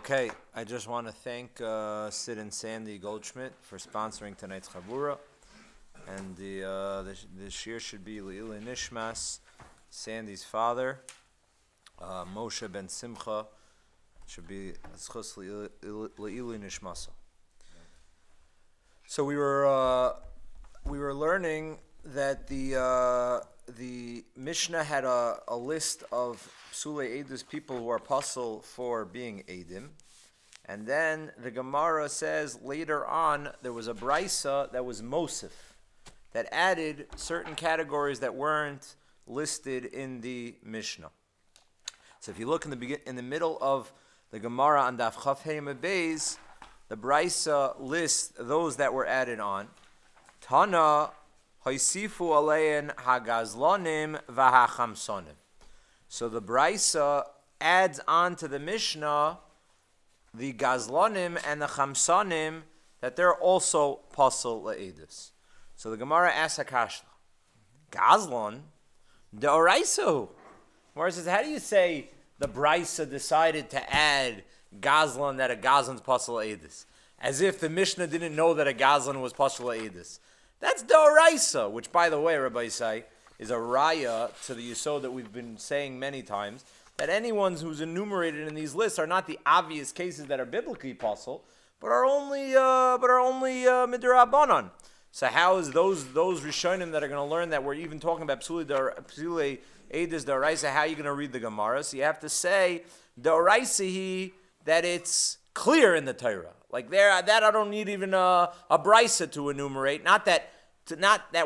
Okay, I just want to thank Sid and Sandy Goldschmidt for sponsoring tonight's Chabura. And the shir should be Le'ilui Nishmas, Sandy's father, Moshe ben Simcha, should be Zchus Le'ilui Nishmasa. So we were learning that the Mishnah had a list of Psulei Eidos, people who are puzzle for being Eidim. And then the Gemara says later on there was a Brisa that was Mosif, that added certain categories that weren't listed in the Mishnah. So if you look in the middle of the Gemara on Daf Chaf Hey Beis, the Brisa lists those that were added on. Tana Haisifu alein hagazlonim v'hachamsonim. So the Brisa adds on to the Mishnah the gazlonim and the chamsonim, that they're also pasal le'edus. So the Gemara asks Hakashla, Gazlon, de'oraisu. Gemara says, how do you say the Brisa decided to add Gazlon, that a Gazlon's pasal le'edus? As if the Mishnah didn't know that a Gazlon was pasal le'edus. That's de'oraisa, which, by the way, Rabbi Isai, is a raya to the yisod that we've been saying many times, that anyone who's enumerated in these lists are not the obvious cases that are biblically pasul, but are only midrabanan. So how is those Rishonim that are going to learn that we're even talking about Psulei Eidos de'oraisa, how are you going to read the Gemara? So you have to say de'oraisa that it's clear in the Torah. Like that I don't need even a brisa to enumerate. Not that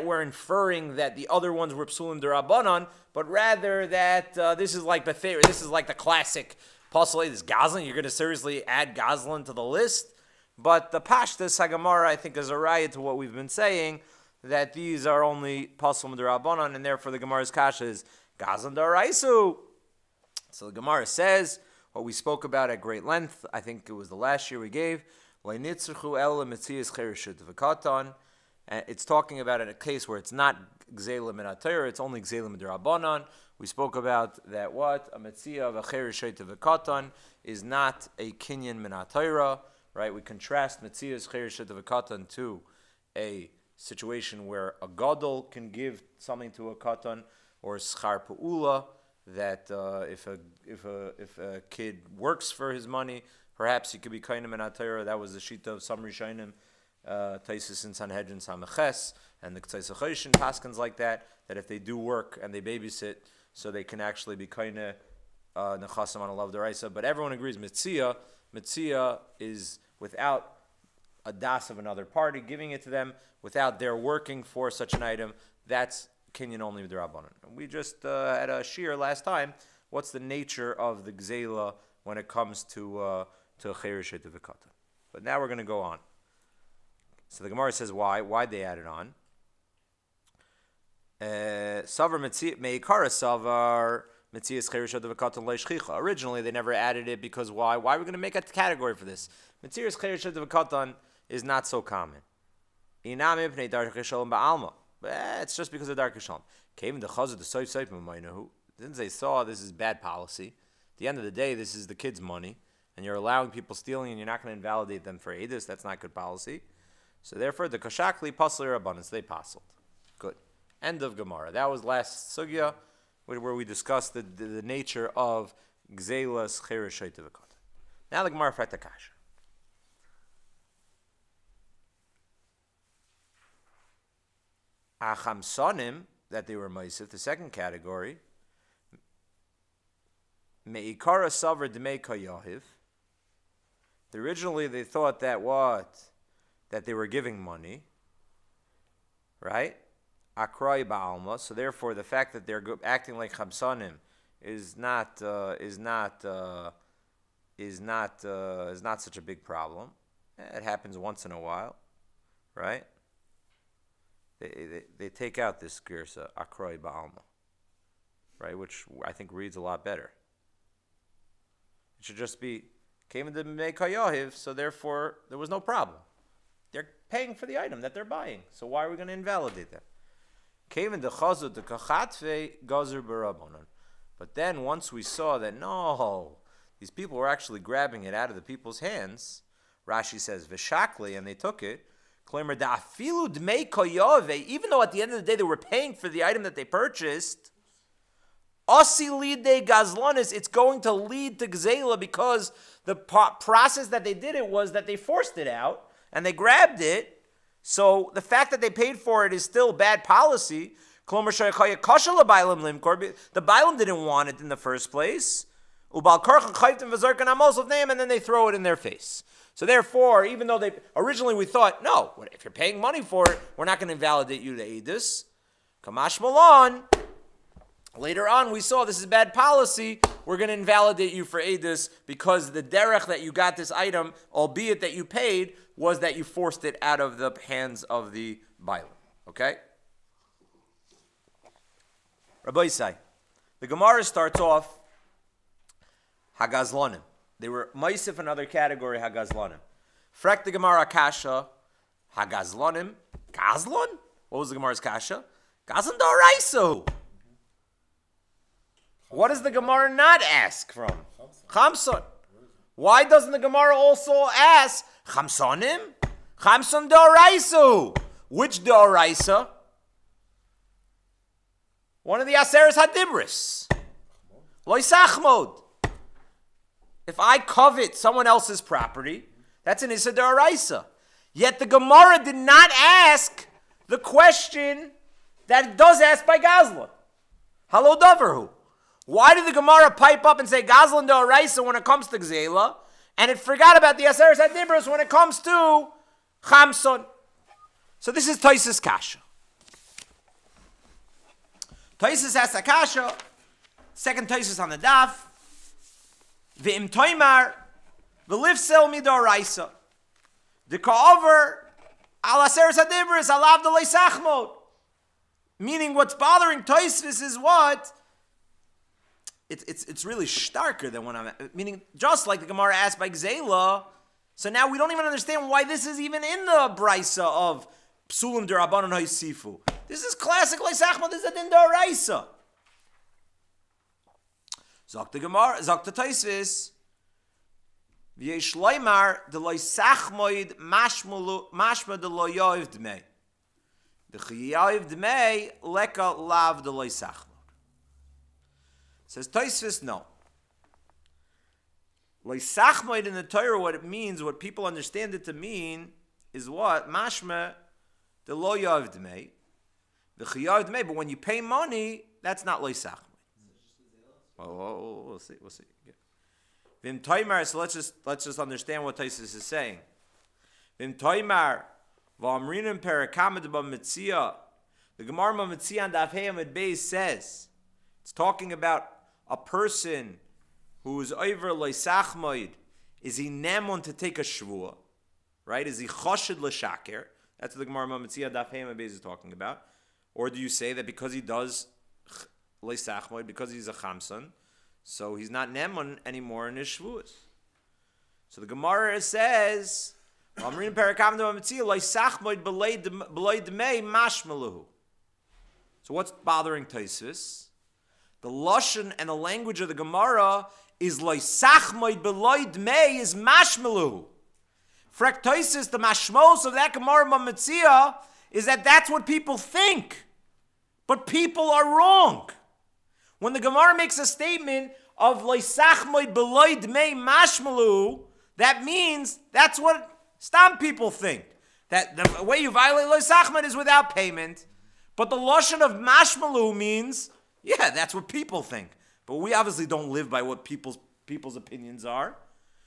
we're inferring that the other ones were psulim derabanan, but rather that this is like the classic pasal this Gazlan. You're going to seriously add Gazlan to the list, but the Pashtas Hagamara, I think, is a raya to what we've been saying, that these are only pasulim derabanan, and therefore the Gemara's kasha is Gazlan daraisu. So the Gemara says what we spoke about at great length. I think it was the last year we gave. It's talking about in a case where it's not Gzeila min HaTorah, it's only Gzeila min Derabanan. We spoke about that a Metzia of a Chereshet of a Katan is not a Kinyan min HaTorah, right? We contrast Metzia's Chereshet of a Katan to a situation where a Gadol can give something to a Katan, or Schar Pa'ula, that if a kid works for his money, perhaps he could be kainem min HaTorah. That was the shita of some Rishonim, Taisus in Sanhedrin Samaches, and the K'tzai Sachoshin paskins like that if they do work and they babysit, so they can actually be kaine nechasam on a love deraisa. But everyone agrees, Metzia is without a das of another party giving it to them, without their working for such an item. That's Kinyan only d'Rabbanan. We just had a shir last time. What's the nature of the gzeila when it comes to chereshet of v'katan? But now we're going to go on. So the Gemara says why they added on. Savar meikara savar metzias chereshet of v'katan leishchicha. Originally they never added it because why? Why are we going to make a category for this? Metzias chereshet of v'katan is not so common. Inam ipnei darkei shalom ba'alma. It's just because of Dark Shalom. Came the chazad the soif who didn't they saw this is bad policy. At the end of the day, this is the kids' money, and you're allowing people stealing, and you're not going to invalidate them for edus. That's not good policy. So therefore, the kashakli pasler abundance they passled. Good. End of Gemara. That was last sugya where we discussed the nature of gzelas chereshet v'katan. Now the Gemara fratakash. Achamsonim, that they were Maisif, the second category, Me'ikara Savar Dmei Kayahiv. Originally they thought that that they were giving money, right? Akrai Ba'alma. So therefore the fact that they're acting like Chamsonim is not such a big problem. It happens once in a while, right? They take out this girsa, Akroi Ba'alma, right, which I think reads a lot better. It should just be, came into Meikayahiv, so therefore there was no problem. They're paying for the item that they're buying, so why are we going to invalidate them? Came into Chazut the Kachatve Gazer Barabonon. But then once we saw that, no, These people were actually grabbing it out of the people's hands. Rashi says, Veshakli, and they took it. Even though at the end of the day they were paying for the item that they purchased, it's going to lead to gzela because the process that they did it was that they forced it out and they grabbed it. So the fact that they paid for it is still bad policy. The Bailam didn't want it in the first place. And then they throw it in their face. So therefore, even though originally we thought, no, if you're paying money for it, we're not going to invalidate you to Eidus. Kamash Malon. Later on, we saw this is bad policy. We're going to invalidate you for Eidus because the derech that you got this item, albeit that you paid, was that you forced it out of the hands of the Bailam. Okay? Rabbi Isai. The Gemara starts off Hagazlonim. They were Maisif, another category, Hagazlonim. Frek the Gemara Kasha, Hagazlonim, Gazlon? What was the Gemara's Kasha? Gazlon Doraiso. What does the Gemara not ask from? Chamson. Why doesn't the Gemara also ask Chamsonim? Chamson Doraiso. Which Doraisa? One of the Aseres Hadibris. Lois Tachmod. If I covet someone else's property, that's an Issa D'Oraisa. Yet the Gemara did not ask the question that it does ask by Gazlan. Halo Davarhu. Why did the Gemara pipe up and say Gazlan D'Oraisa when it comes to Gzela, and it forgot about the Aseres HaDibros when it comes to Chamson? So this is Taisus Kasha. Taisus has a Kasha, second Taisus on the Daf. V'im toimar, v'lifsel midoraisa. The ka'over, al aseres hadibris, alav delay sachmod. Meaning what's bothering Tosfos is what? It's really starker than what I'm... Meaning, just like the Gemara asked by Gzela, so now we don't even understand why this is even in the brisa of psulim derabanan ha'isifu. This is classic lay sachmod, this is a din d'oraisa. Zok the Gemara, zok the Tosfos, v'yesh loymar de loy sachmoid mashma de loy yoiv dmei. The yoiv dmei leka lav de loy sachmoid. Says Tosfos, no. Loy sachmoid in the Torah, what it means, what people understand it to mean, is what? Mashma de loy yoiv dmei. The yoiv dmei, but when you pay money, that's not loy sachmoid. We'll see. Vim toimar. So let's just understand what Tosfos is saying. Vim toimar v'amrinim perakamed b'mitzia. The Gemara b'mitzia and Daf Hey Amud Beis says it's talking about a person who is over leisachmoid. Is he nemon to take a shvua? Right? Is he choshed l'shaker? That's what the Gemara b'mitzia and Daf Hey Amud Beis is talking about. Or do you say that because he does leisachmoid, because he's a chamson, so he's not nemon anymore in his shvuas? So the Gemara says, "Amrin perakam de'amitzia leisachmoid b'loy dmei mashmaluhu." So what's bothering Tosfos? The lashon and the language of the Gemara is leisachmoid b'loy dmei is mashmaluhu. Frek Tosfos, the mashmos of that Gemara b'mitzia is that that's what people think, but people are wrong. When the Gemara makes a statement of leisachmoid b'loy dmei mashmalu, that means that's what stam people think. That the way you violate leisachmoid is without payment. But the lashon of mashmalu means, yeah, that's what people think. But we obviously don't live by what people's opinions are.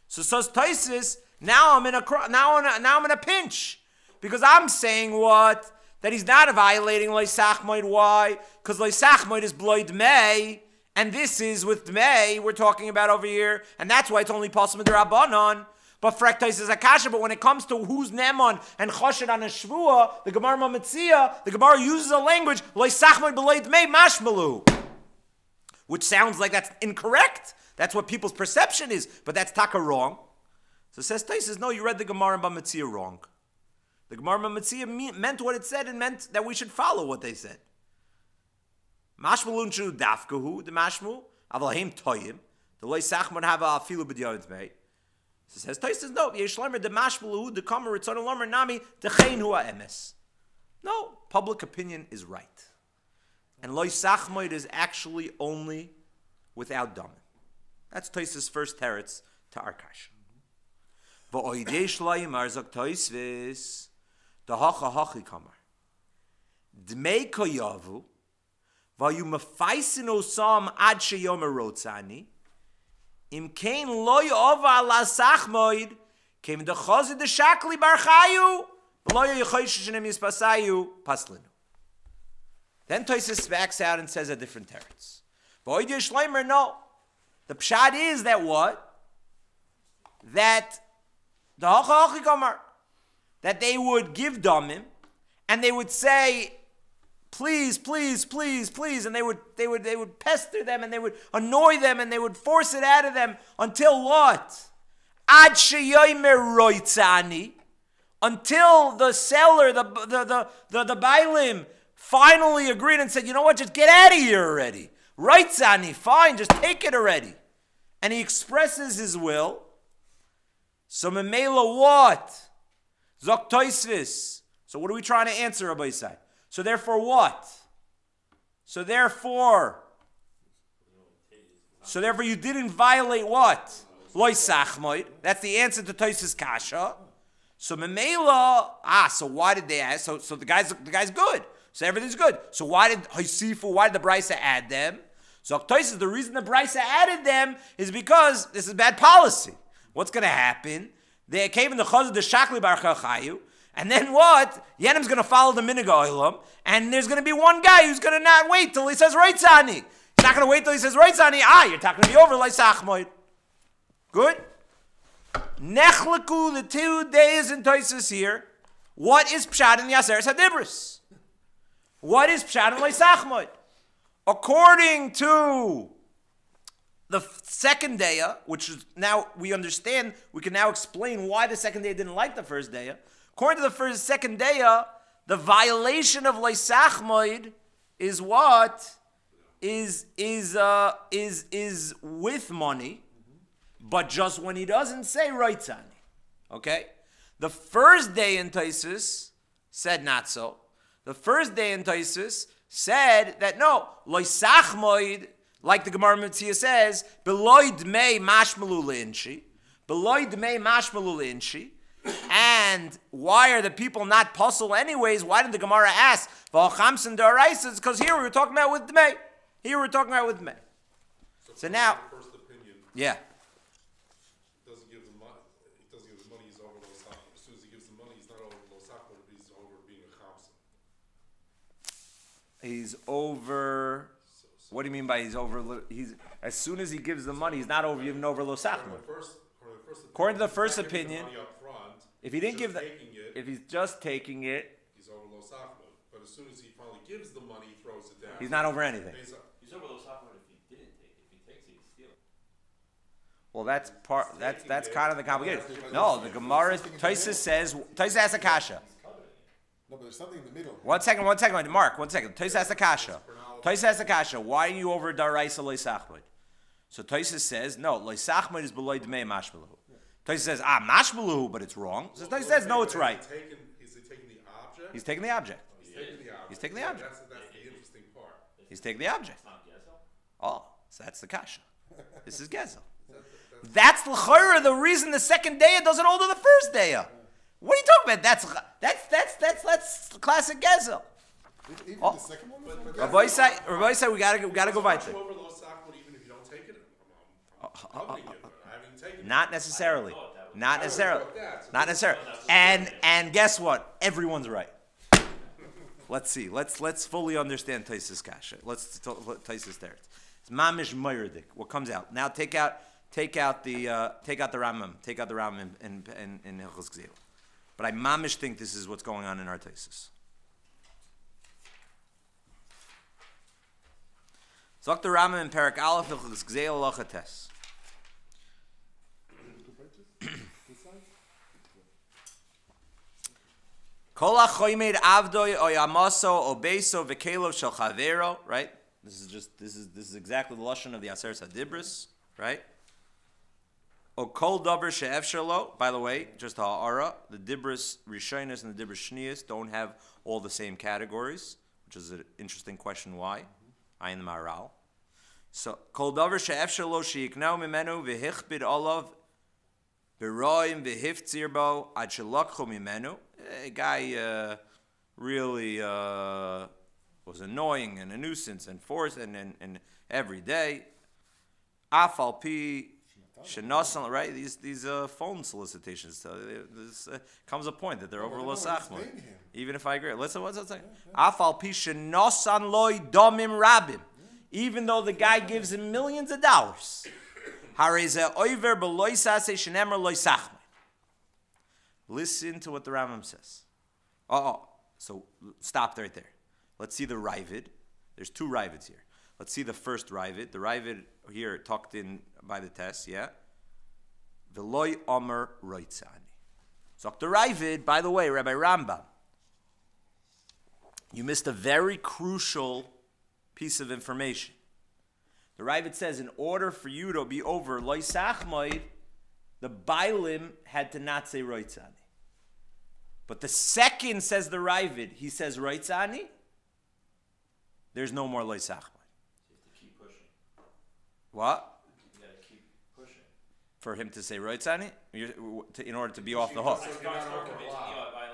So says Tosfos, now I'm in a pinch, because I'm saying what? That he's not violating leisachmoid. Why? Because leisachmoid is b'loy dmei, and this is with dmei we're talking about over here, and that's why it's only possible d'Rabbanan. But Frek Tosfos is akasha. But when it comes to who's nemon and choshed on a shvua, the Gemara Mitzia, the Gemara uses a language leisachmoid b'loy dmei mashmalu, which sounds like that's incorrect. That's what people's perception is, but that's taka wrong. So says Tosfos, no, you read the Gemara Mitzia wrong. The Gemara Mitzia meant what it said and meant that we should follow what they said. Mashmalun shu dafkahu, the mashmu, avalahim toyim. The loy sachmod have a afilu b'diavad mei. Says Tosfos, no, yesh lamer de mashmalu de kamer ritzon lamer nami de chein hua emes. No, public opinion is right. And loy sachmod is actually only without damin. That's Tosfos' first teretz to our kasha. V'oid yesh lamer zok Tosfos the hacha hachi kamer. Dmei koyavu v'ayu mefaisin osam ad sheyomer rotzani im kein loy ova la sachmoid came the chazid the shakli bar chayu loy yechosh shenem yispasayu paslinu. Then Tosfos backs out and says a different teretz. V'oid yesh lamer, no. The pshat is that what? That the hacha hachi kamer, that they would give damim and they would say, please, please, please, please, and they would pester them and they would annoy them and they would force it out of them until what? Ad sheyomer roitzani, until the seller, the bailim, finally agreed and said, you know what, just get out of here already. Roitzani, fine, just take it already. And he expresses his will. So memela what? Zok Tosfos. So what are we trying to answer, Rabbi Yisai? So therefore what? So therefore you didn't violate what? Loy sachmoid. That's the answer to Tosfos kasha. So memela, so why did they ask? So the guy's good. So everything's good. So why did the Brisa add them? So Tosfos, the reason the Brisa added them is because this is bad policy. What's going to happen? They came in the chazad the shakli bar chayu. And then what? Yenim's going to follow the minig oilam, and there's going to be one guy who's going to not wait till he says roitzani. He's not going to wait till he says roitzani. You're talking to me over like sachmoid. Good? Nechleku, the 2 days in Tosfos here. What is pshat in the Aseres HaDibros? What is pshat in like sachmoid? According to the second day, which is now we understand, we can now explain why the second day didn't like the first day. According to the second day, the violation of Leis Sachmoid is what? Is with money, but just when he doesn't say Roitzani. Okay? The first day in Tosfos said not so. The first day in Tosfos said that no, Leis Sachmoid, like the Gemara Mitzvah says, Beloid mei mashmalu le'inshi. Beloid mei mashmalu le'inshi. And why are the people not puzzled anyways? Why did the Gemara ask? It's because here we were talking about with Dmei. Here we were talking about with Dmei. So now, first opinion, yeah. Doesn't give the money. He doesn't give the money. He's over Lo Sachmo. As soon as he gives the money, he's not over Lo Sachmo. He's over being a chamsa. He's over. What do you mean by he's over? He's as soon as he gives the money, he's not over even over Lo Sachmo. According to the first opinion, if he didn't give the, if he's just taking it, he's over Lo Sachmo. But as soon as he finally gives the money, he throws it down. He's not over anything. He's over Lo Sachmo if he didn't take it. If he takes it, he's stealing. Well, that's part. That's kind of the complication. No, the Gemara. Tosfos says. Tosfos asks a kasha. No, but there's something in the middle. One second, Mark. One second. Tosfos asks a kasha. Tosfos asks a kasha. Why are you over daraisa Lo Sachmo? So Tosfos says no. Lo Sachmo is below Dmei mashmalu. Tosfos says, mashmalu, but it's wrong. So Tosfos says, no, it's right. Is he taking the object? He's taking the object. He's taking the object. He's taking the object. That's the interesting part. He's taking the object. Oh, so that's the kasha. This is gezel. That's l'chayra, the reason the second day doesn't hold to the first day. What are you talking about? That's classic gezel. Even the second one? Rabbi say we gotta go weiter. Over Lo Sachmo, even if you don't take it, I'm helping you. I haven't taken it. Not necessarily. Not necessarily. Not necessarily. And guess what? Everyone's right. Let's see. Let's fully understand Tosfos kasha. Let's Tosfos there. It's mamish moyerdik. What comes out now? Take out the Rambam. Take out the Rambam in Hilchos Gzeil. But I mamish think this is what's going on in our Tosfos. Zok the Rambam in Perak Aleph Hilchos Gzeil Halacha Tes. Kol achoymed avdoi oyamaso obeso v'kelov shel chavero. Right. This is exactly the lashon of the Aseres HaDibros. right? O kol davar she'efshalo. By the way, just ha'ara, the dibris rishonis and the dibris shnius don't have all the same categories, which is an interesting question. Why? Ayin Maral. So kol davar she'efshalo she'iknau mimenu v'hichbid olav b'roim v'hiftzir bo ad shelakchu mimenu. A guy really was annoying and a nuisance and forced and every day. Afal pi. Right? These phone solicitations. There comes a point that they're over Los Tachmod. Even if I agree. Listen, what's that saying? Afal pi shenosan loy domim rabim. Even though the guy gives him millions of dollars. Listen to what the Rambam says. So stop right there. Let's see the Ravid. There's two Ravids here. Let's see the first Ravid. The Ravid here tucked in by the test, yeah? Veloy Omer Roitzani. So the Ravid, by the way, Rabbi Rambam, you missed a very crucial piece of information. The Ravid says in order for you to be over Loy Sachmoid, the Bailim had to not say Roitzani. But the second, says the Ravid, he says Roitzani, there's no more Loy Sachmoid. What? You gotta keep pushing. For him to say Roitzani? In order to be off the hook.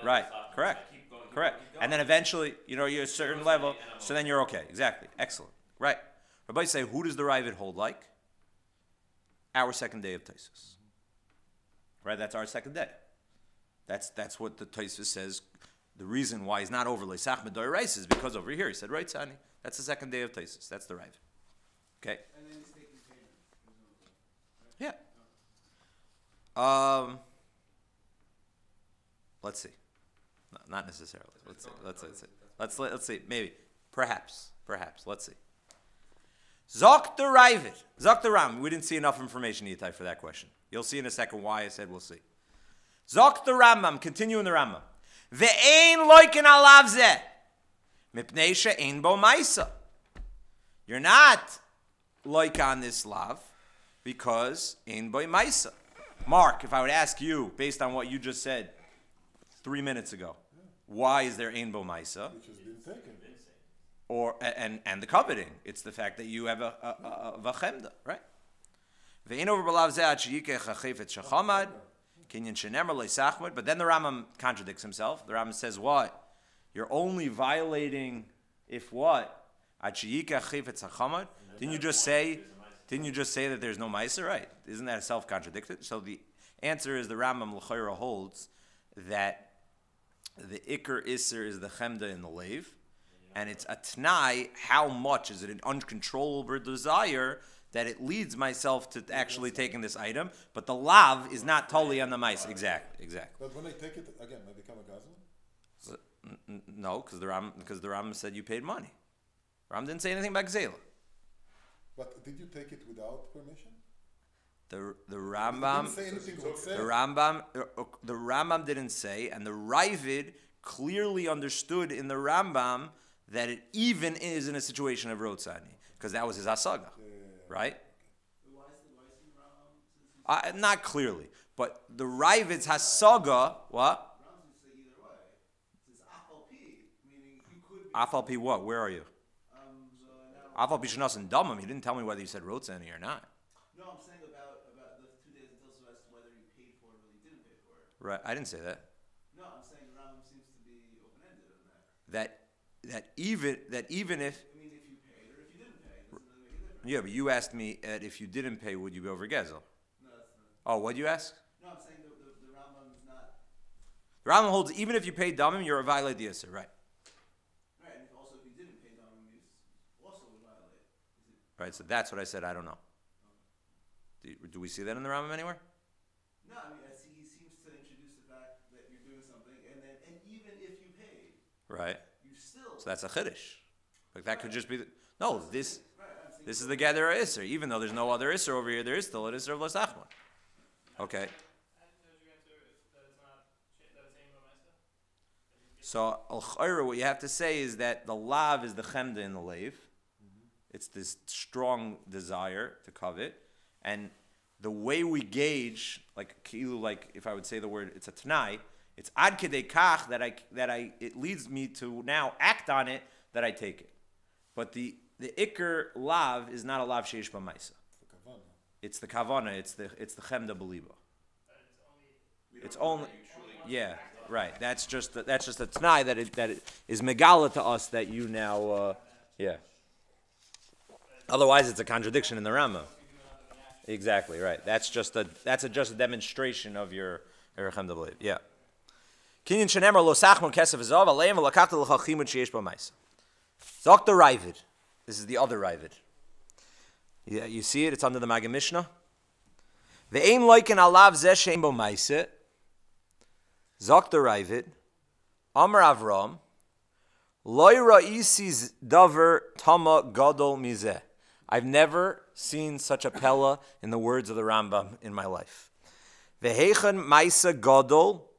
Right, correct. Correct. And then eventually, you're at a certain level, so then you're okay. Exactly. Excellent. Right. Rabbi say, who does the Ravid hold like? Our second day of Taisus. Right? That's our second day. That's what the Taisus says. The reason why he's not over Leisach Medorais is because over here he said Roitzani. That's the second day of Taisus. That's the Ravid. Okay. And then he's taking payment. Yeah. Let's see. No, not necessarily. Let's see. Maybe. Perhaps. Let's see. Zok the Ravid. Zok the Ram. We didn't see enough information, Yitai, for that question. You'll see in a second why I said we'll see. Zok the Rambam. Continue in the Rambam. Ve'ein loikin alav zeh. Mipnei she'ein bo maisa. You're not like on this lav because ein boy maisa. Mark, if I would ask you, based on what you just said 3 minutes ago, why is there ein bo maisa? Which has been taken. Or and the coveting, it's the fact that you have a vachemda, right? Ve'ein over b'lav zeh ad sheyikech hachefet shachamad kinyan shenemer leisachmod. But then the Rambam contradicts himself. The Rambam says what? You're only violating if what? Ad sheyikech hachefet shachamad. Didn't you just say that there's no Maisa? Right. Isn't that self-contradicted? So the answer is the Rambam L'chayra holds that the Iker Isser is the Chemda in the Leiv, and it's a T'nai, how much is it an uncontrollable desire that it leads myself to actually taking this item, but the Lav is not totally on the Maisa. Exactly. But when they take it, again, they become a Gazlan? So, no, because the Rambam said you paid money. Rambam didn't say anything about Gzela. But did you take it without permission? The Rambam, Didn't say anything the Rambam didn't say, and the Ravid clearly understood in the Rambam that it even is in a situation of Rotzani, because that was his asaga, right? Why is the Rambam? Not clearly, but the Ravid's hasaga, what? Rambam seems to say either way. It says afal pi, meaning you could. Afal pi what? Where are you? Afal pi shenas and damim. He didn't tell me whether you said Rotzani or not. No, I'm saying about the 2 days until so as to whether you paid for it or you didn't pay for it. Right, I didn't say that. No, I'm saying the Rambam seems to be open-ended on that. That even if I mean, if you paid or if you didn't pay, it doesn't really make a difference. yeah, but you asked me if you didn't pay, would you be over Gezel? No, that's not. Oh, what'd you ask? No, I'm saying the Rambam is not. The Rambam holds even if you pay damim, you're a violate the Yisr, right? Right, and also if you didn't pay Damim, you also would violate. Right, so that's what I said. I don't know. Do we see that in the Rambam anywhere? No, I mean, he seems to introduce the fact that you're doing something, and even if you paid, Right. you still. So that's a chiddush. Like that could just be this. Right, I'm saying. This is the gather Isser. Even though there's no other Isser over here, there is still an Isser of Los Tachmod. Okay. So al chayra, what you have to say is that the lav is the chemda in the leiv. It's this strong desire to covet, And the way we gauge, like if I would say the word, it's a t'nai, it's ad kedei kach it leads me to now act on it that I take it. But the ikr lav is not a lav sheish b'maisa. It's the kavana. It's the chemda beliba. It's only yeah, right. That's just a t'nai that it is megala to us that you now yeah. Otherwise, it's a contradiction in the Rama. Exactly right. That's just a demonstration of your chemda beliba. Yeah. Kinyan shenemar lo sachmon kesef zav aleim v'lakachta l'chachimut sheish b'maisa. Zok the Ravid. This is the other Ravid. Yeah, you see it? It's under the Maggid Mishnah. Ve'ein loiken alav zeh she'ein bo maise. Zok the Ravid. Amar Avram. Loi ra'isi davar tama gadol mizeh. I've never seen such a pella in the words of the Rambam in my life. Ve'heichan maise gadol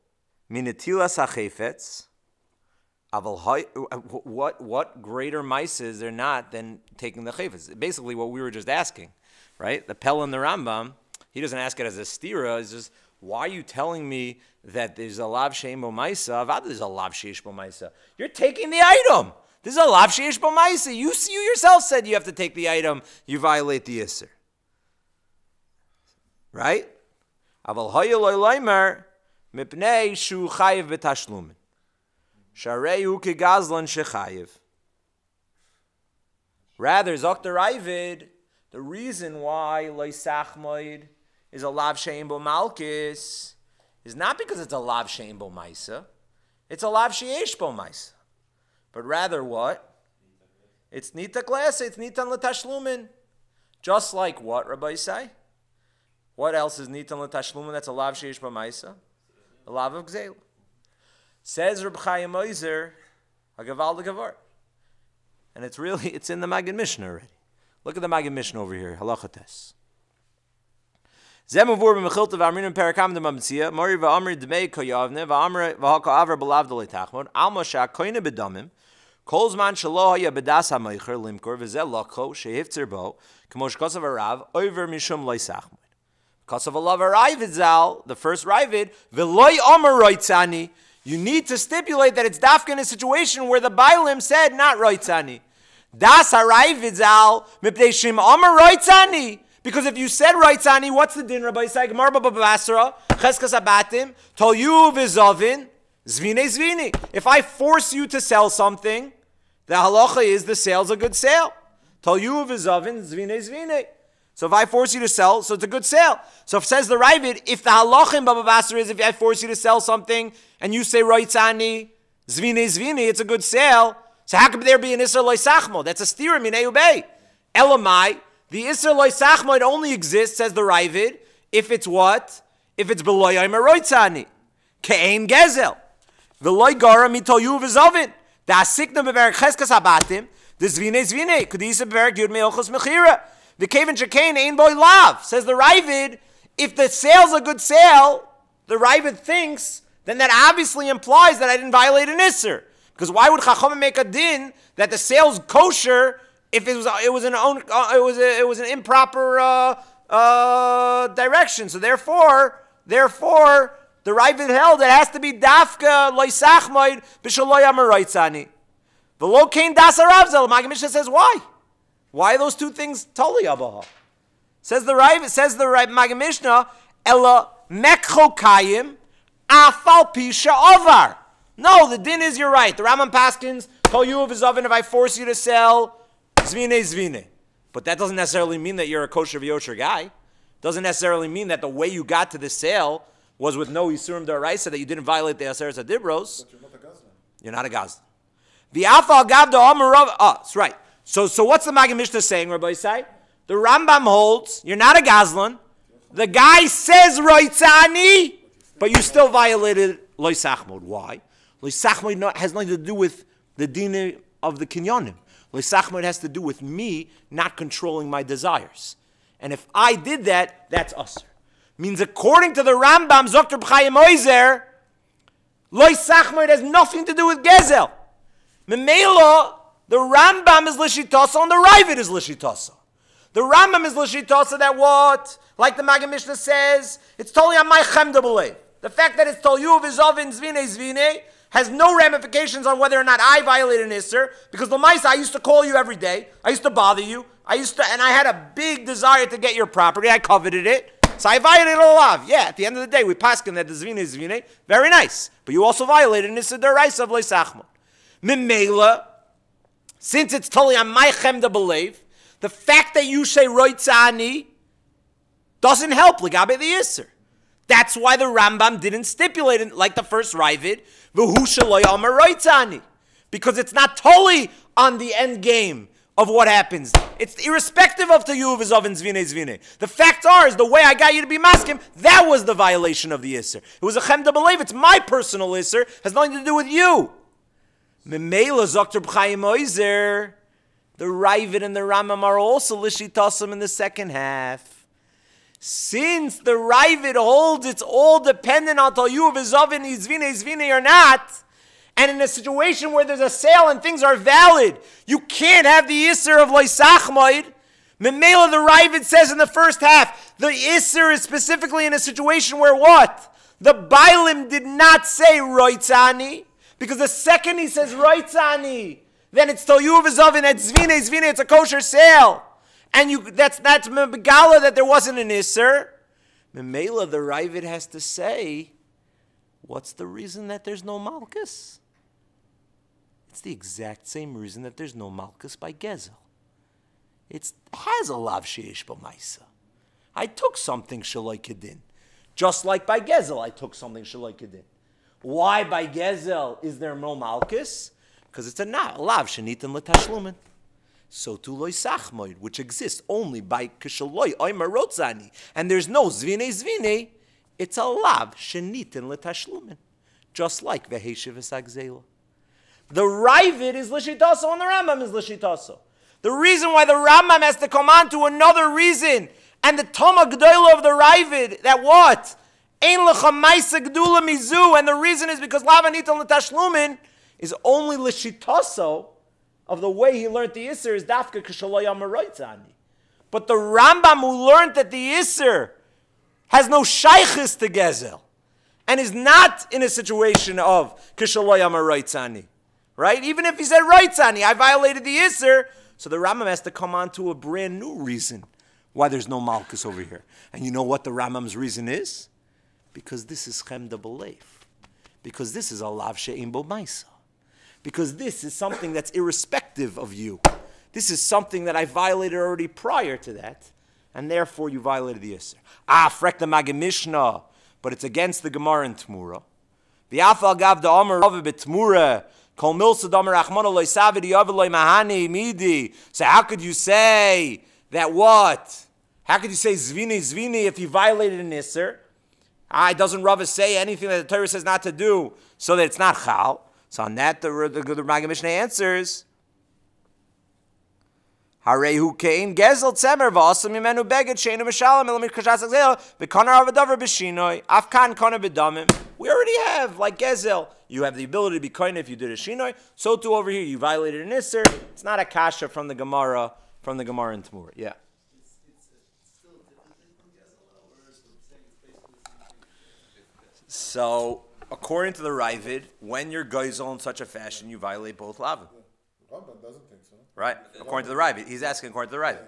minetilas hachefetz. What greater maisa is there not than taking the chayfetz? Basically, what we were just asking, right? The Pella in the Rambam, he doesn't ask it as a stira. It's just, why are you telling me that there's a lav sheim bo maisa? Avad there's a lav sheish bo maisa. You're taking the item. This is a lav sheish bo maisa. You yourself said you have to take the item. You violate the iser, right? Aval hayel loymer mipnei shu chayiv b'tashlumin. Shareyu kegazlan shechayev. Rather, Dr. Ivid, the reason why Tachmod is a lav she'ein bo malkis is not because it's a lav she'ein bo maisa. It's a lav she'esh bo maisa. But rather what? It's nita klasa, it's nitan l'tashlumin. Just like what, Rabbi Isai? What else is nitan l'tashlumin that's a lav she'esh bo maisa? A lav of gzeil. Says Reb Chaim Oizer, Hagaval de Gavar. And it's in the Maggid Mishnah already. Look at the Maggid Mishnah over here, Halachates. Zemavur b'mechilta v'amrinim perakam d'mamtzia, mori v'amri d'mei koyavne, v'amri v'haka avra b'lav d'lei tachmod, alma sha'koyne b'damim, kol zman shelo haya b'das ha'meicher limkor, v'zeh lakho she'hiftzir bo, k'mo sh'kosav ha'rav, oiver mishum lei sachmod. Kosav ha'lav ha'raivid zal, the first Ravid, v'loi omer roitzani. You need to stipulate that it's dafka in a situation where the Bailim said not roitzani. Das ha'raivid zal, mipnei shim omer roitzani. Because if you said roitzani, what's the din, Rabbi Yisai? Gemara baba basra, cheskas abatim, tol yu v'zovin, zvine zvine. If I force you to sell something, the halacha is the sale's a good sale. Tol yu v'zovin, zvine zvine. So if I force you to sell, so it's a good sale. So if says the Ravid, if the halacha in Baba Basra is if I force you to sell something and you say roitzani, zvine zvine, it's a good sale. So how could there be an Isser loy sachmo? That's a stira minei ubei. Elamai, the Isser loy sachmo, it only exists, says the Ravid, if it's what? If it's beloy ayma roitzani. Ke'ein gezel. Veloy gara mitol yu v'zovin. Da asikna beverek cheskas abatim, the zvine zvine. Kudisa beverek yud me'ochos mechira. The Kavan Shekain Ein Boy Lav, says the Ravid, if the sale's a good sale, the Ravid thinks, then that obviously implies that I didn't violate an Isser. Because why would Chachamim make a din that the sale's kosher if it was an improper direction? So therefore, the Ravid held it has to be dafka loy sachmoid b'shaloy amaroitzani. The lo kain das aravzel. Maggid Mishnah says why? Why are those two things totally abaha? Says the Maggid Mishnah, ela mekcho kayim afal pisha ovar. No, the din is you're right. The Rambam Paskins told you of his oven if I force you to sell zvine. But that doesn't necessarily mean that you're a kosher v'yosher guy. Doesn't necessarily mean that the way you got to the sale was with no isurim d'oraisa, that you didn't violate the aseret adibros. But you're not a gazlan. You're not a gazlan. The afal gavda amarav. Oh, that's right. So what's the Maggid Mishnah saying, Rabbi Yisai? The Rambam holds, you're not a Gazlan. The guy says roitzani, but you still violated loy sachmod. Why? Loy sachmod has nothing to do with the din of the kinyonim. Loy sachmod has to do with me not controlling my desires. And if I did that, that's usher. Means according to the Rambam, Dr. B'chaim Oizer, loy sachmod has nothing to do with gezel. Memelo, the Rambam is lishitasa and the Ravid is lishitasa. The Rambam is l'shitasa that what? Like the Maggid Mishnah says, it's totally on my chemda belief. The fact that it's tolyu v'zovin zvine has no ramifications on whether or not I violated an Isser, because Lamaisa, I used to call you every day. I used to bother you. And I had a big desire to get your property. I coveted it. So I violated a lav. Yeah, at the end of the day, we paskin that the zvine is zvine. Very nice. But you also violated an Isser deraisa of Tachmod. Mimela, since it's totally on my chemda belief, the fact that you say roitzani doesn't help legabe the Isser. That's why the Rambam didn't stipulate it like the first Ravid, v'hu shelo yomer roitzani, because it's not totally on the end game of what happens. It's irrespective of the Yuvizov and Zvine. The facts are, is the way I got you to be maskim, that was the violation of the Isser. It was a chemda belief. It's my personal Isser. Has nothing to do with you. Memela Zokter B'chaim Oizer. The Ravid and the Rambam are also Lishitasim in the second half. Since the Ravid holds it's all dependent on Toyu V'Zovin Zvine or not, and in a situation where there's a sale and things are valid, you can't have the Isser of Loisachmoid. Memela the Ravid says in the first half, the Isser is specifically in a situation where what? The Bailim did not say Roitzani, because the second he says Roitzani, then it's Toyu V'Zovin at Zvine, it's a kosher sale. And that's Megala that there wasn't an Isser. Memela the Ravid has to say, what's the reason that there's no Malchus? It's the exact same reason that there's no Malchus by Gezel. It has a lav sheish b'maisa. I took something shaloi kedin. Just like by Gezel, I took something shaloi kedin. Why by Gezel is there no Malchus? Because it's a lav shenitin l'tashlumin. So to loisachmoid, which exists only by kishaloi oimer rotzani, and there's no zvine, it's a lav shenitin l'tashlumin. Just like v'heshiv v'sagzela. The Ravid is Lishitaso and the Rambam is Lishitaso. The reason why the Rambam has to come on to another reason, and the Toma G'doila of the Ravid, that what? Ein lecha maisa g'dula mizu, and the reason is because Lavanitan l'tashlumin is only Lishitaso of the way he learned the Isser is Dafka K'shaloyam Maroitzani. But the Rambam who learned that the Isser has no shaykhis to Gezel, and is not in a situation of K'shaloyam Maroitzani. Right? Even if he said Roitzani, I violated the Isser. So the Rambam has to come on to a brand new reason why there's no Malchus over here. And you know what the Rambam's reason is? Because this is Chemda B'leif. Because this is a Lav She'im Bo Maisa. Because this is something that's irrespective of you. This is something that I violated already prior to that. And therefore you violated the Isser. Frek the Maggid Mishnah. But it's against the Gemara in Tmura. V'afal gav da Omer Rava b'Tmura. So how could you say that what? How could you say zvini if he violated an Isser? Doesn't Rava say anything that the Torah says not to do so that it's not chal? So on that, the Maggid Mishnah answers, Harehu kein gezel tzemer v'asam yimenu beged sheinu mishalem elam kashas agzel v'kanar avadavar b'shinoi afkan kana b'damim. We already have, like Gezel, you have the ability to be kind if you did a shinoi. So too over here, you violated an Isser. It's not a kasha from the Gemara in Tmura. Yeah. It's still a different thing from Gezel, or is it saying it's basically the same thing? So, according to the Ravid, when you're gezel in such a fashion, you violate both lavim. Rambam doesn't think so. Right? According to the Ravid. He's asking according to the Ravid.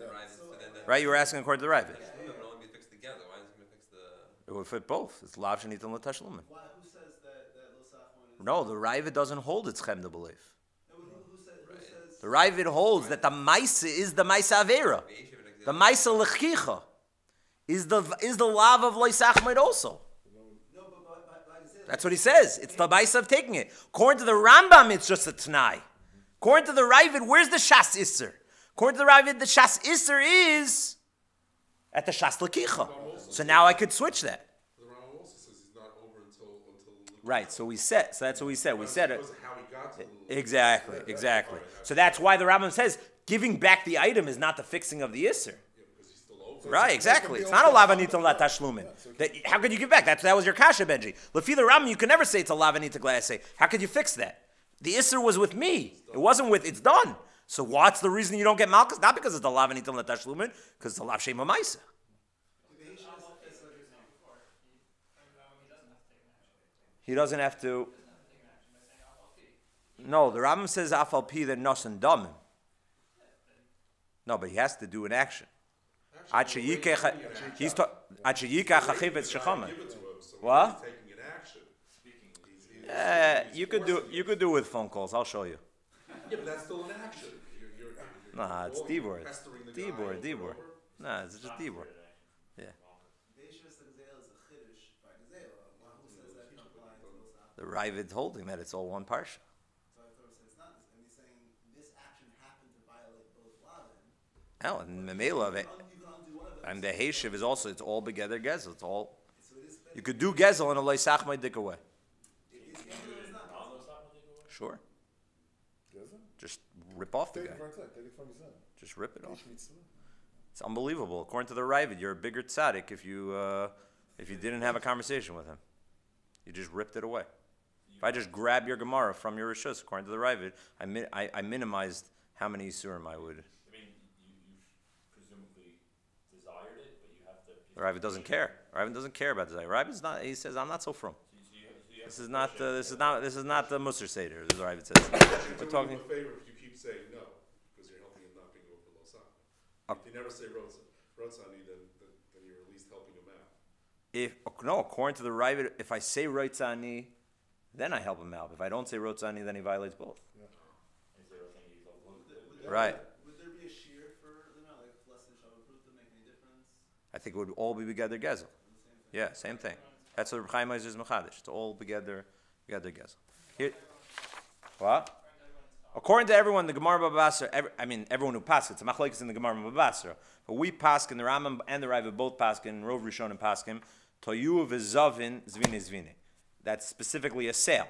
Right? You were asking according to the Ravid. It would only be fixed together. Why is it going to fix the... It would fit both. It's lav shenitan l'tashlumin. Why? Who says that Losachmon is... No, the Ravid doesn't hold its chemda belief. Who says... The Ravid holds that the Maisa is the Maisa Avera. The Maisa Lechicha is the lav of Loisachmoid also. No, but That's what he says. It's the Maisa of taking it. According to the Rambam, it's just a T'nai. According to the Ravid, where's the Shas Isser? According to the Ravid, the Shas Isser is at the Shas Lechicha. So now I could switch that. The Rambam also says he's not over until Right, so that's what we said. We said it. Because of how he got to Exactly. So that's why the Rambam says giving back the item is not the fixing of the Isser. because he's still over. Right, exactly. It's not a lavanita la tashlumin. How could you give back? That was your kasha, Benji. Lefi the Rambam, you can never say it's a lavanita glass. How could you fix that? The Isser was with me. It wasn't with, it's done. So what's the reason you don't get Malchus? Not because it's the lav anitim letashlumin, because it's the lav shema ma'isa. He doesn't have to. No, the Rambam says afal pi that nos and damim. No, but he has to do an action. Ad sheyikach, he's ad sheyikach chachivetz shechama. What? Taking an action. You could do it with phone calls. I'll show you. Yeah, but that's still an action. You're Nah, it's Dibor. pestering the Dibor, guy Dibor. over. Nah, it's just Dibor. Yeah. The Ravid holding that it's all one parsha. Oh, and Memela of it. And the Heishiv is also, it's all together Gezel. It's all. You could do Gezel in a Loisach Maidik away. Sure. Just rip off the guy. Just rip it off. It's unbelievable. According to the Ravid, you're a bigger tzaddik if you didn't have a conversation with him. You just ripped it away. If I just grab your Gemara from your Rishus, according to the Ravid, I minimized how many Yisurim I would. I mean, you presumably desired it, but you have to. The Ravid doesn't care. Ravid doesn't care about desire. Ravid's not. He says, "I'm not so from." This is not the Musar Seder. This is what Ravid says. We're talking. Do him a favor if you keep saying no, because you're helping him not being over Losach. If you never say Rotzani, then you're at least helping him out. According to the Ravid, if I say Rotzani, then I help him out. If I don't say Rotzani, then he violates both. Right. Would there be a shear for like less than Shabbat proof to make any difference? I think it would all be together Gezel. Yeah, same thing. That's what Reb Chaim Ozer is Mechadish. It's all together Gezel. Here, what? According to everyone, the Gemara Baba Basra, everyone who passes, it's a machlekes in the Gemara Baba Basra. But we paskin, the Rambam and the Ravid both paskin, Rov Rishon and paskin, Toyu v'zavin zvine zvine. That's specifically a sale.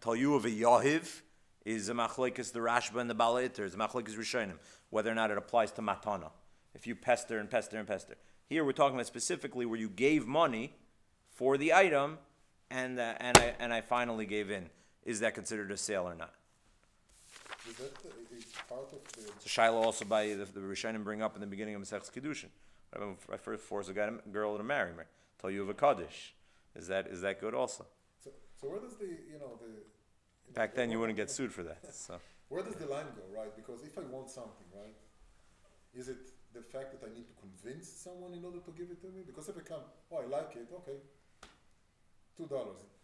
Toyu v'yahiv is a machlekes the Rashba and the Bala Iter, is a machlekes Rishonim, whether or not it applies to matana. If you pester and pester and pester. Here we're talking about specifically where you gave money for the item, and I finally gave in. Is that considered a sale or not? Is that is part of the... So Shiloh also by the Rishonim bring up in the beginning of Masechus Kiddushin. I first force a girl to marry me. Tell you of a Kaddish. Is that good also? So where does the Back then you wouldn't get sued for that. So where does the line go, right? Because if I want something, right, is it the fact that I need to convince someone in order to give it to me? Because if I come, I like it, okay, $2,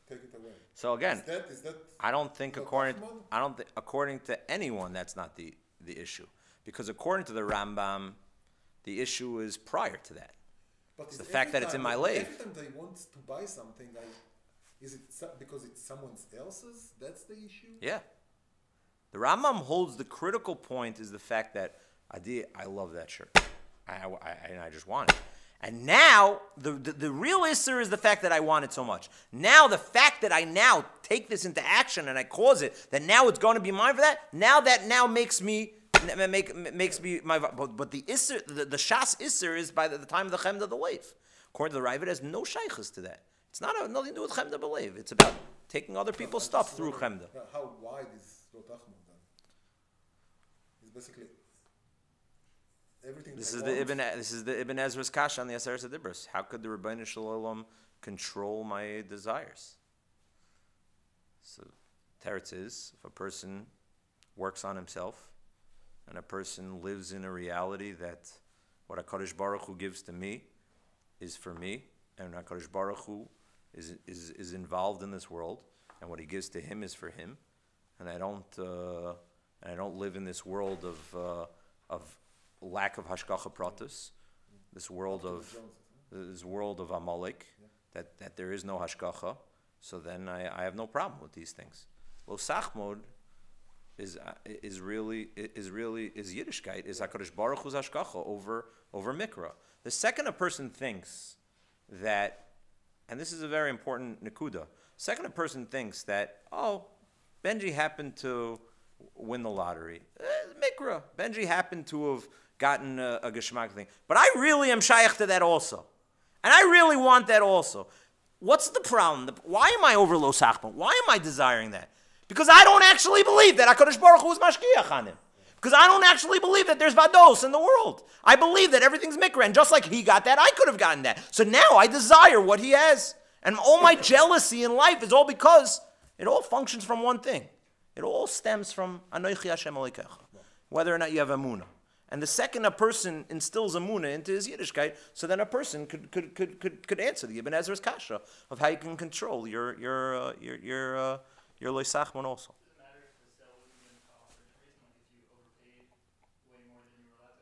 take it away. So again, is that I don't think Tachmod? according to anyone that's not the issue, because according to the Rambam, the issue is prior to that. But It's the fact that it's in my lathe. Every time they want to buy something, is it because it's someone else's? That's the issue? Yeah. The Rambam holds the critical point is the fact that I love that shirt. I just want it. And now, the real issue is the fact that I want it so much. Now, the fact that I now take this into action and I cause it, that now it's going to be mine for that, that makes me my... But the Isser, the Shas Isser is by the time of the Chemda of the Leif. According to the Ravid, it has no shaykhs to that. It's nothing to do with Chemda Belev. It's about taking other people's stuff through Chemda. How wide is Tachmod then? It's basically everything. This is the Ibn Ezra's Kasha on the Aseres Adibros. How could the Rebbeinu Shalom control my desires? So, Teretz is, if a person works on himself and a person lives in a reality that what HaKadosh Baruch Hu gives to me is for me, and HaKadosh Baruch Hu is involved in this world, and what he gives to him is for him, and I don't live in this world of lack of hashgacha pratus, this world of Amalek, that there is no hashgacha. So then I have no problem with these things. Lo Tachmod is Yiddishkeit, is HaKadosh Baruch Hu's hashgacha over mikra. The second a person thinks that, and this is a very important nekuda, second a person thinks that, Benji happened to win the lottery. Mikra. Benji happened to have gotten a geschmack thing. But I really am shaykh to that also. And I really want that also. What's the problem? Why am I over Lo Tachmod? Why am I desiring that? Because I don't actually believe that HaKadosh Baruch Hu is mashkiach on him. Because I don't actually believe that there's vados in the world. I believe that everything's mikra, and just like he got that, I could have gotten that. So now I desire what he has. And all my jealousy in life is all because it all functions from one thing. It all stems from Anochi Hashem Elokecha, whether or not you have Amunah. And the second a person instills Amunah into his Yiddishkeit, so then a person could answer the Ibn Ezra's kasha of how you can control your Loisachmon also.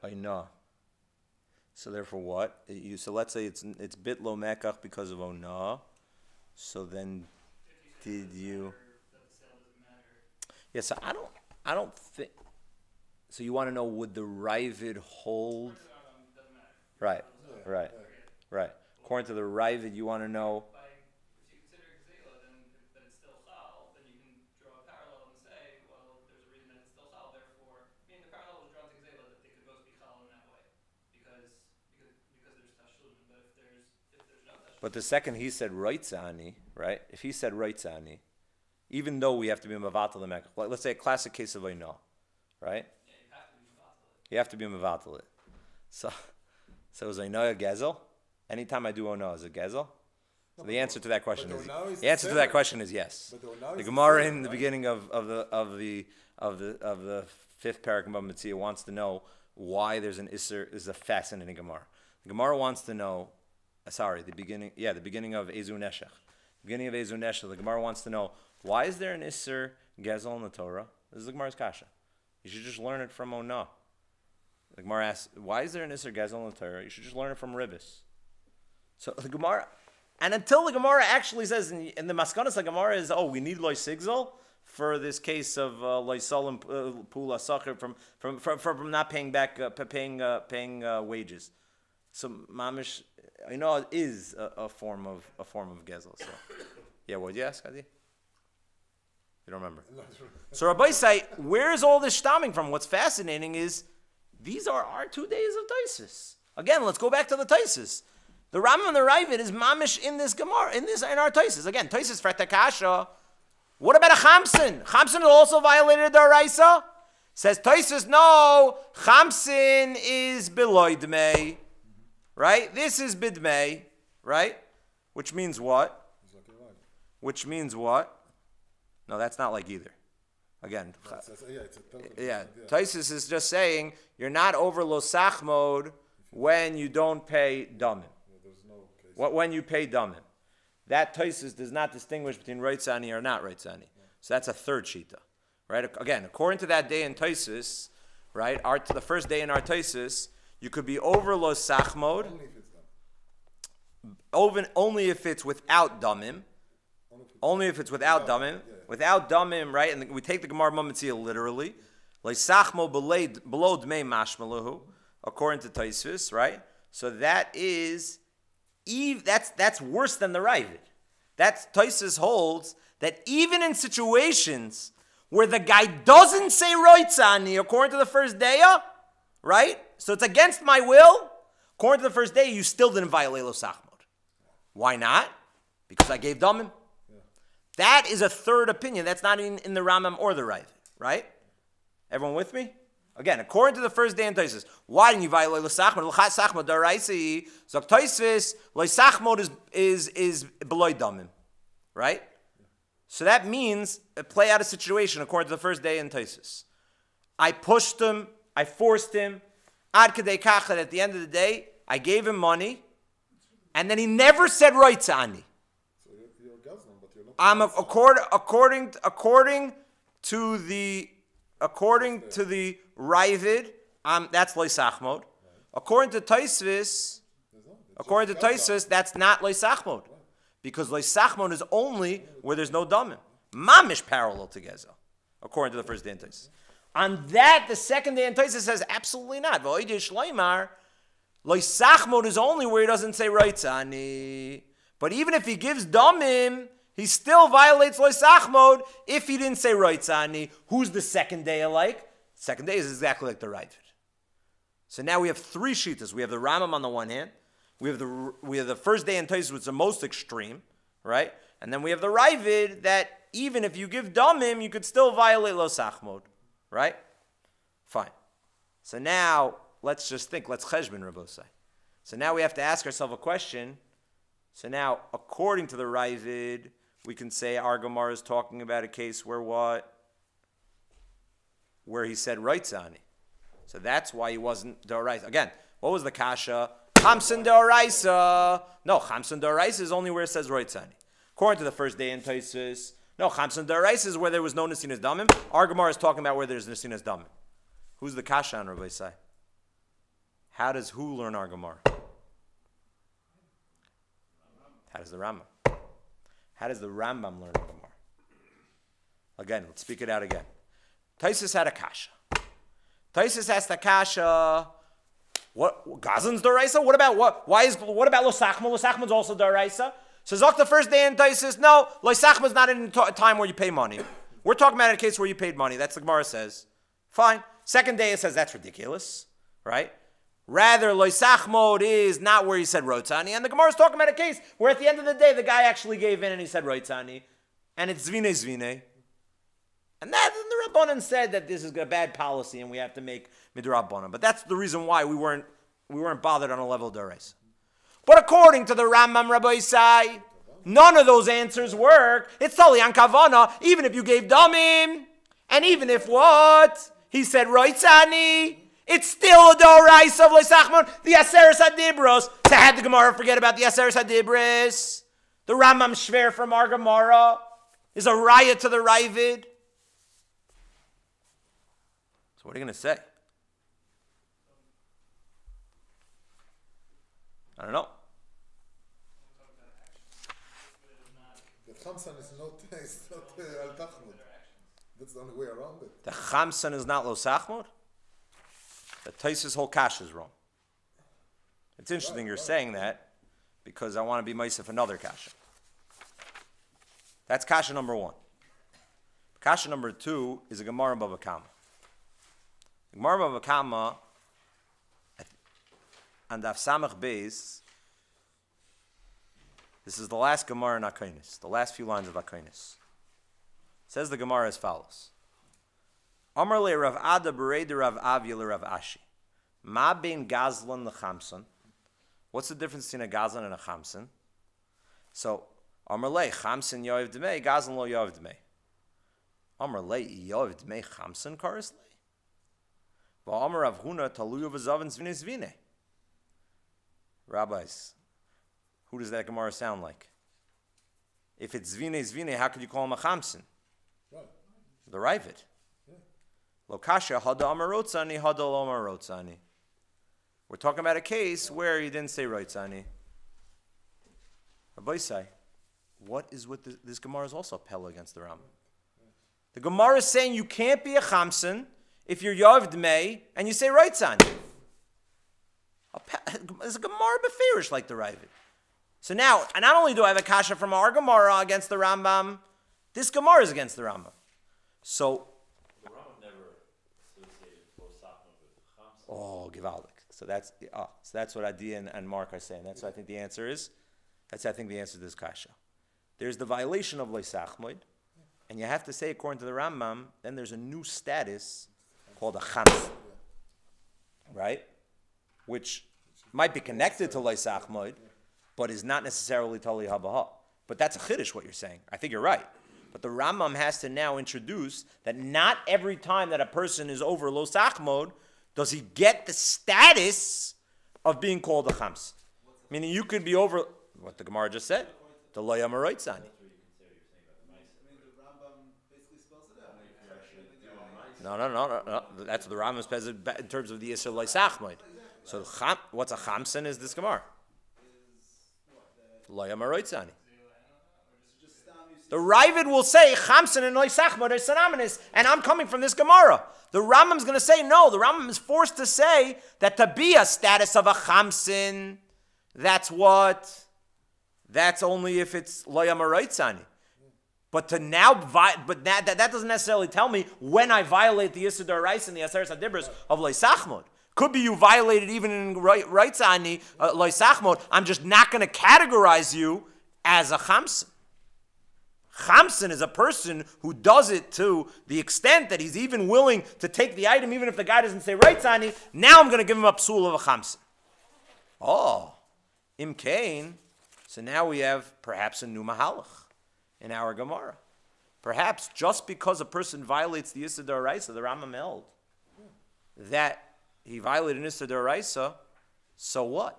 I know. So therefore, what? So let's say it's bit lo mekach because of ona. So then, did you? Yes, yeah, so I don't think. So you want to know, would the Ravid hold? Right. According to the Ravid, you want to know. If you consider Gzela, then that it's still chal, then you can draw a parallel and say, well, there's a reason that it's still chal. Therefore, the parallel was drawn to Gzela that they could both be chal in that way, because there's tashlum. But if there's no tashlum. But the second he said roitzani, right? If he said roitzani, even though we have to be mavatal the mekach, let's say a classic case of no, right? You have to be mavatal it. So is Oinoa gezel? Anytime I do Ono, is it gezel? So the answer to that question is yes. The Gemara in the beginning of the fifth parak of Mitzvah wants to know why there's an Isser. Is a fascinating Gemara. The Gemara wants to know. The beginning of Ezu Neshech. Beginning of Ezu Neshech. The Gemara wants to know why is there an Isser gezel in the Torah? This is the Gemara's kasha. You should just learn it from Ono. The Gemara asks, why is there an Isser gezel in the Torah? You should just learn it from Ribbis. So the Gemara, and until the Gemara actually says, in the Maskanas, the Gemara is, we need loy sigzel for this case of loy salim pula sacher from not paying back, paying wages. So mamish, it is a form of gezel. So yeah, what did you ask, Adi? You don't remember. So Rabbi say, where is all this stamming from? What's fascinating is these are our 2 days of Taisis. Again, let's go back to the Taisis. The Rambam and the Ravid is mamish in this Gemara, in our Taisis. Again, Taisis for Takasha. What about a Chamsin? Chamsin also violated the Araisa? Says Taisis, no, Chamsin is beloidmei. Right? This is bidmei. Right? Which means what? No, that's not like either. Again, Taisis is just saying you're not over losach mode when you don't pay damim. When you pay damim. That Taisis does not distinguish between Reitzani or not Reitzani. So that's a third shita. Right? Again, according to that day in Taisis, right, the first day in our Taisis, you could be over losach mode only if it's without damim. Only if it's without damim. Without damim, right? And we take the Gemara Mamitzia literally. Leisachmo below dmei mashmalahu, according to Taisvis, right? So that is that's worse than the Ravid. That's Taisvis holds that even in situations where the guy doesn't say roitzani, according to the first day, right? So it's against my will. According to the first day, you still didn't violate losachmod. Why not? Because I gave damim. That is a third opinion. That's not in the Rambam or the Ravid, right? Everyone with me? Again, according to the first day in Taisis, why didn't you violate l'sachmod? L'sachmod daraisi. So Taisis l'sachmod is below damim, right? So that means play out a situation according to the first day in Taisis. I pushed him, I forced him. Ad kadei kacha. At the end of the day, I gave him money, and then he never said roitzani. I'm according to the Ravid, that's loisachmod. According to Taisvis, that's not loisachmod, because loisachmod is only where there's no damim. Mamish parallel to Gezel, according to the first day in Taisvis. On that, the second day in Taisvis says absolutely not. Loisachmod is only where he doesn't say roitzani. But even if he gives damim, he still violates loisachmod if he didn't say roitzani. Who's the second day alike? Second day is exactly like the Ravid. So now we have three shitas. We have the Rambam on the one hand. We have the first day in Taisus, which is the most extreme, right? And then we have the Ravid that even if you give damim, you could still violate losachmod, right? Fine. So now, let's just think. Let's cheshbon, Rabbosai. So now we have to ask ourselves a question. So now, according to the Ravid, we can say our Gemara is talking about a case where what? Where he said Reitzani. So that's why he wasn't Doraisa. Again, what was the kasha? Chamsin Doraisa. No, Chamsin Doraisa is only where it says Reitzani. According to the first day in Taisus, no, Chamsin Doraisa is where there was no Nesinas Damim. Our Gemara is talking about where there's Nesinas Damim. Who's the kasha on Rabbi Sai? How does who learn our Gemara? How does the Rambam? How does the Rambam learn our Gemara? Again, let's speak it out again. Taisus had a kasha. Taisus asked the kasha, what Gazan's Doraisa? What about what? What about Lo Sachma? Lo Sachma's also Doraisa. So Zok the first day in Taisus, no, Lo Sachma's not in a time where you pay money. We're talking about a case where you paid money. That's what the Gemara says. Fine. Second day it says that's ridiculous, right? Rather, Lo Sachmod is not where he said Rotzani, and the Gemara is talking about a case where at the end of the day the guy actually gave in and he said Rotzani, and it's Zvine. And that the Rabbanan said that this is a bad policy and we have to make Midrabbanan. But that's the reason why we weren't bothered on a level of Dorais. But according to the Rambam Rabbi Isai, none of those answers work. It's totally on Kavana, even if you gave Damim, and even if what? He said Roitzani, it's still a Dorais of Leisachmon, the Aseres Adibros. So had the Gemara forget about the Aseres Adibros? The Rambam Shver from our Gemara is a riot to the Ravid. What are you going to say? I don't know. The Chamsan is not Al Tachmod. That's the only way around it. The Chamsan is not Lo Sachmod? The Taisus whole kash is wrong. It's interesting you're saying that because I want to be Meisef another kasha. That's kasha number one. Kasha number two is a Gemara in Bava Kama. Gemara Bava Kama and Daf Samach Beis. This is the last Gemara in Akainis, the last few lines of Akainis. Says the Gemara as follows: Amar le Rav Ada berei de Rav Avi le Rav Ashi. Ma bein Gazlan lechamson. What's the difference between a Gazlan and a Chamson? So Amar le Chamson yoiv dmei, Gazlan lo yoiv dmei. Amar le yoiv dmei Chamson kares le. V'amar Rav Huna taluyu v'zaven zvine zvine. Rabbis, who does that Gemara sound like? If it's zvine zvine, how could you call him a Chamson? Right. The Ravid. Lo kasha hada amar rotzani, hada lo amar rotzani. We're talking about a case where he didn't say rotzani. Rabbi say, what is with this Gemara is also Pella against the Ram. The Gemara is saying you can't be a Chamson if you're Yav Dmei and you say rotzani. It's a Gemara beferish like the Ravid. So now, and not only do I have a kasha from our Gemara against the Rambam, this Gemara is against the Rambam. So, The Rambam never associated Lo Sachmod with Chamsa. oh, Givaldik. So that's what Adi and Mark are saying. That's what I think the answer is. That's I think the answer to this kasha. There's the violation of Lo Sachmod, and you have to say according to the Rambam, then there's a new status called a Chamsa. Right? Which might be connected to Lo Sachmod, but is not necessarily Tali Habaha. But that's a chiddush what you're saying. I think you're right. But the Rambam has to now introduce that not every time that a person is over Lo Sachmod does he get the status of being called a Chams. Meaning you could be over, what the Gemara just said, the Lo Yamaroitzani. I mean, the Rambam basically spells it out. No. That's what the Rambam says in terms of the Yisrael Lo Sachmod. So what's a Chamsan is this Gemara. Lo Yamaroitzani. The Ravid will say Chamsin and Lo Sachmod are synonymous, and I'm coming from this Gemara. The Rambam's going to say no. The Rambam is forced to say that to be a status of a Chamsin, that's what? That's only if it's Lo Yamaroitzani. But to now, that doesn't necessarily tell me when I violate the Yisud Rais and the Aseres Adibros of Lo Sachmod. Could be you violated even in Reitzani, Lo Sachmod. I'm just not going to categorize you as a Chamsin. Chamsin is a person who does it to the extent that he's even willing to take the item, even if the guy doesn't say right, Tzani. Now I'm going to give him a psul of a Chamsin. Oh, Imkain. So now we have perhaps a new mahalach in our Gemara. Perhaps just because a person violates the Issa D'Oraisa, the Rambam held that he violated an Issa D'Oraisa, so what?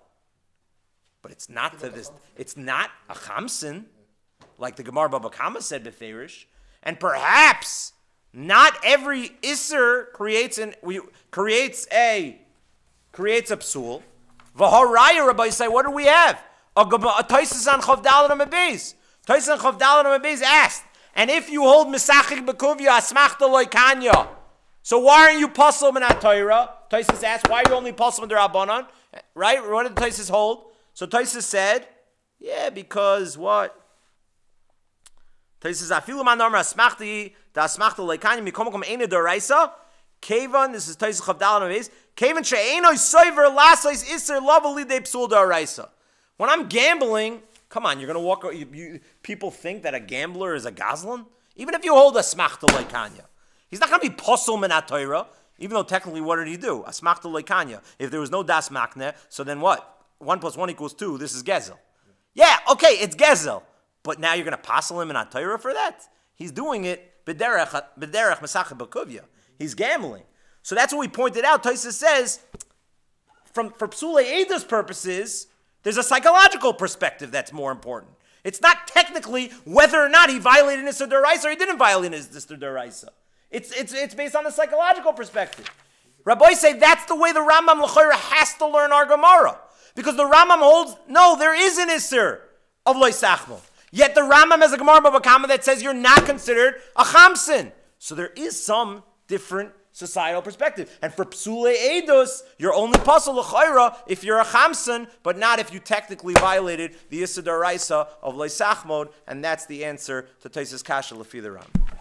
But it's not to this. It's not a Chamsin, like the Gemara Baba Kama said beferish, and perhaps not every Isser creates a psul. V'haraya, Rabbi say, what do we have? A Taisus on Chavdal and Amabiz. Taisus on Chavdal and Amabiz asked, and if you hold Mesachik Bekuvya Asmachta Loikanya, so why aren't you Pasal Minat Torah? Taisus asked, why are you only Pasal Min Derabanan? Right? What did Taisus hold? So Taisus said, yeah, because what? Taisus Afilu Manar Asmachti Da Asmachta Loikanya Mikomakom Eina Doraisa. Kavan, this is Taisus Chavdal and Amabiz. Kavan She'eno Soiver Lasais Iser Lavali De Psul Doraisa. When I'm gambling, come on, you're going to walk. People think that a gambler is a gazlan? Even if you hold a smachta loikanya. He's not going to be posel minat Torah, even though technically what did he do? A smachta loikanya. If there was no das makne, so then what? 1 + 1 = 2. This is gezel. Yeah, okay, it's gezel. But now you're going to posel him minat Torah for that? He's doing it b'derech mesachah b'kuvya. He's gambling. So that's what we pointed out. Tosfos says, for psulei eidos purposes, there's a psychological perspective that's more important. It's not technically whether or not he violated an Issa D'Oraisa or he didn't violate an Issa D'Oraisa. It's based on the psychological perspective. Rabbi say that's the way the Rambam L'chayra has to learn our Gemara. Because the Rambam holds, no, there is an Isser of Lo Yisachmod. Yet the Rambam has a Gemara Baba Kama that says you're not considered a Chamsin. So there is some different societal perspective. And for Psule Eidos, you're only Pasal L'chayra if you're a Chamsin, but not if you technically violated the Issa D'Oraisa of Lo Yisachmod, and that's the answer to Tosfos Kasha Lefi the Rambam.